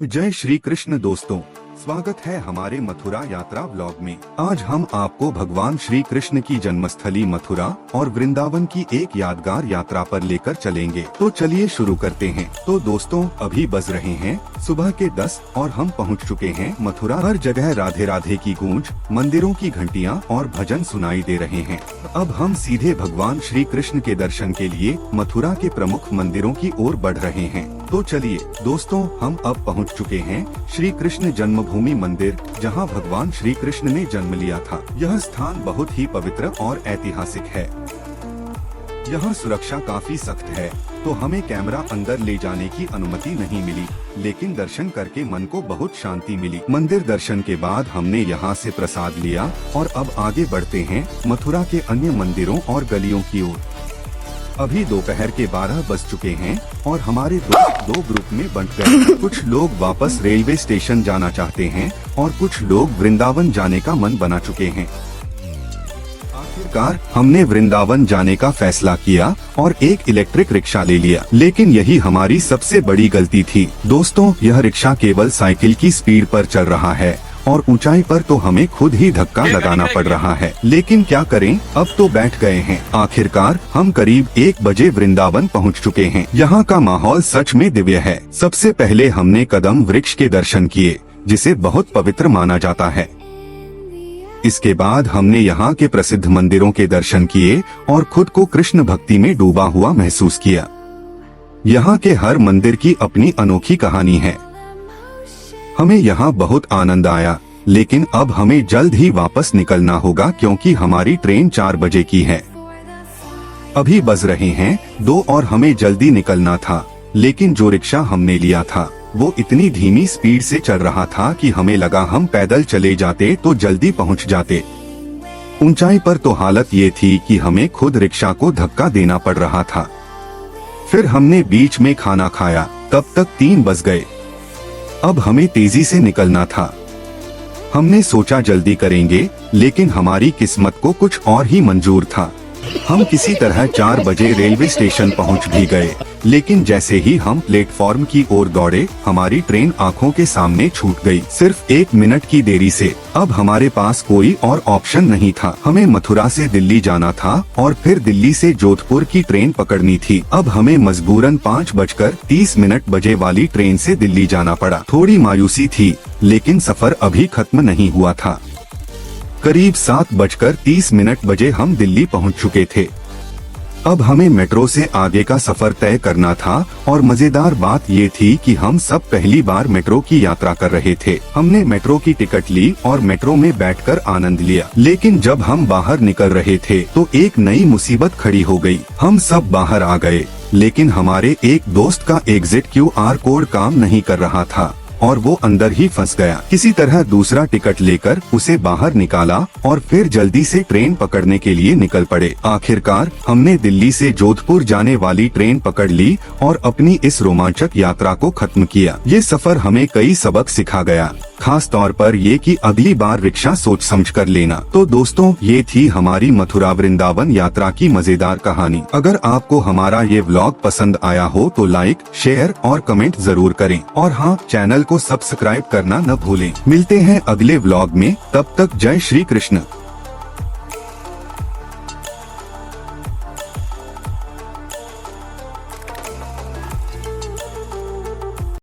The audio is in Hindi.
जय श्री कृष्ण दोस्तों, स्वागत है हमारे मथुरा यात्रा व्लॉग में। आज हम आपको भगवान श्री कृष्ण की जन्मस्थली मथुरा और वृंदावन की एक यादगार यात्रा पर लेकर चलेंगे। तो चलिए शुरू करते हैं। तो दोस्तों, अभी बज रहे हैं सुबह के 10 और हम पहुंच चुके हैं मथुरा। हर जगह राधे राधे की गूंज, मंदिरों की घंटियां और भजन सुनाई दे रहे हैं। अब हम सीधे भगवान श्री कृष्ण के दर्शन के लिए मथुरा के प्रमुख मंदिरों की ओर बढ़ रहे हैं। तो चलिए दोस्तों, हम अब पहुंच चुके हैं श्री कृष्ण जन्मभूमि मंदिर, जहां भगवान श्री कृष्ण ने जन्म लिया था। यह स्थान बहुत ही पवित्र और ऐतिहासिक है। यहां सुरक्षा काफी सख्त है, तो हमें कैमरा अंदर ले जाने की अनुमति नहीं मिली, लेकिन दर्शन करके मन को बहुत शांति मिली। मंदिर दर्शन के बाद हमने यहां से प्रसाद लिया और अब आगे बढ़ते हैं मथुरा के अन्य मंदिरों और गलियों की ओर। अभी दोपहर के 12 बज चुके हैं और हमारे दोस्त दो ग्रुप में बंट गए। कुछ लोग वापस रेलवे स्टेशन जाना चाहते हैं और कुछ लोग वृंदावन जाने का मन बना चुके हैं। आखिरकार हमने वृंदावन जाने का फैसला किया और एक इलेक्ट्रिक रिक्शा ले लिया, लेकिन यही हमारी सबसे बड़ी गलती थी। दोस्तों, यह रिक्शा केवल साइकिल की स्पीड पर चल रहा है और ऊंचाई पर तो हमें खुद ही धक्का लगाना पड़ रहा है, लेकिन क्या करें, अब तो बैठ गए हैं। आखिरकार हम करीब 1 बजे वृंदावन पहुंच चुके हैं। यहाँ का माहौल सच में दिव्य है। सबसे पहले हमने कदम वृक्ष के दर्शन किए, जिसे बहुत पवित्र माना जाता है। इसके बाद हमने यहाँ के प्रसिद्ध मंदिरों के दर्शन किए और खुद को कृष्ण भक्ति में डूबा हुआ महसूस किया। यहाँ के हर मंदिर की अपनी अनोखी कहानी है। हमें यहाँ बहुत आनंद आया, लेकिन अब हमें जल्द ही वापस निकलना होगा क्योंकि हमारी ट्रेन 4 बजे की है। अभी बज रहे हैं 2 और हमें जल्दी निकलना था, लेकिन जो रिक्शा हमने लिया था वो इतनी धीमी स्पीड से चल रहा था कि हमें लगा हम पैदल चले जाते तो जल्दी पहुँच जाते। ऊंचाई पर तो हालत ये थी कि हमें खुद रिक्शा को धक्का देना पड़ रहा था। फिर हमने बीच में खाना खाया, तब तक 3 बज गए। अब हमें तेजी से निकलना था। हमने सोचा जल्दी करेंगे, लेकिन हमारी किस्मत को कुछ और ही मंजूर था। हम किसी तरह 4 बजे रेलवे स्टेशन पहुंच भी गए, लेकिन जैसे ही हम प्लेटफॉर्म की ओर दौड़े, हमारी ट्रेन आंखों के सामने छूट गई। सिर्फ 1 मिनट की देरी से। अब हमारे पास कोई और ऑप्शन नहीं था। हमें मथुरा से दिल्ली जाना था और फिर दिल्ली से जोधपुर की ट्रेन पकड़नी थी। अब हमें मजबूरन 5:30 बजे वाली ट्रेन से दिल्ली जाना पड़ा। थोड़ी मायूसी थी, लेकिन सफर अभी खत्म नहीं हुआ था। करीब 7:30 बजे हम दिल्ली पहुंच चुके थे। अब हमें मेट्रो से आगे का सफर तय करना था और मजेदार बात ये थी कि हम सब पहली बार मेट्रो की यात्रा कर रहे थे। हमने मेट्रो की टिकट ली और मेट्रो में बैठकर आनंद लिया, लेकिन जब हम बाहर निकल रहे थे तो एक नई मुसीबत खड़ी हो गई। हम सब बाहर आ गए, लेकिन हमारे एक दोस्त का एग्जिट QR कोड काम नहीं कर रहा था और वो अंदर ही फंस गया। किसी तरह दूसरा टिकट लेकर उसे बाहर निकाला और फिर जल्दी से ट्रेन पकड़ने के लिए निकल पड़े। आखिरकार हमने दिल्ली से जोधपुर जाने वाली ट्रेन पकड़ ली और अपनी इस रोमांचक यात्रा को खत्म किया। ये सफर हमें कई सबक सिखा गया, खास तौर पर ये कि अगली बार रिक्शा सोच समझ कर लेना। तो दोस्तों, ये थी हमारी मथुरा वृंदावन यात्रा की मजेदार कहानी। अगर आपको हमारा ये व्लॉग पसंद आया हो तो लाइक, शेयर और कमेंट जरूर करें और हाँ, चैनल को सब्सक्राइब करना न भूलें। मिलते हैं अगले व्लॉग में, तब तक जय श्री कृष्ण।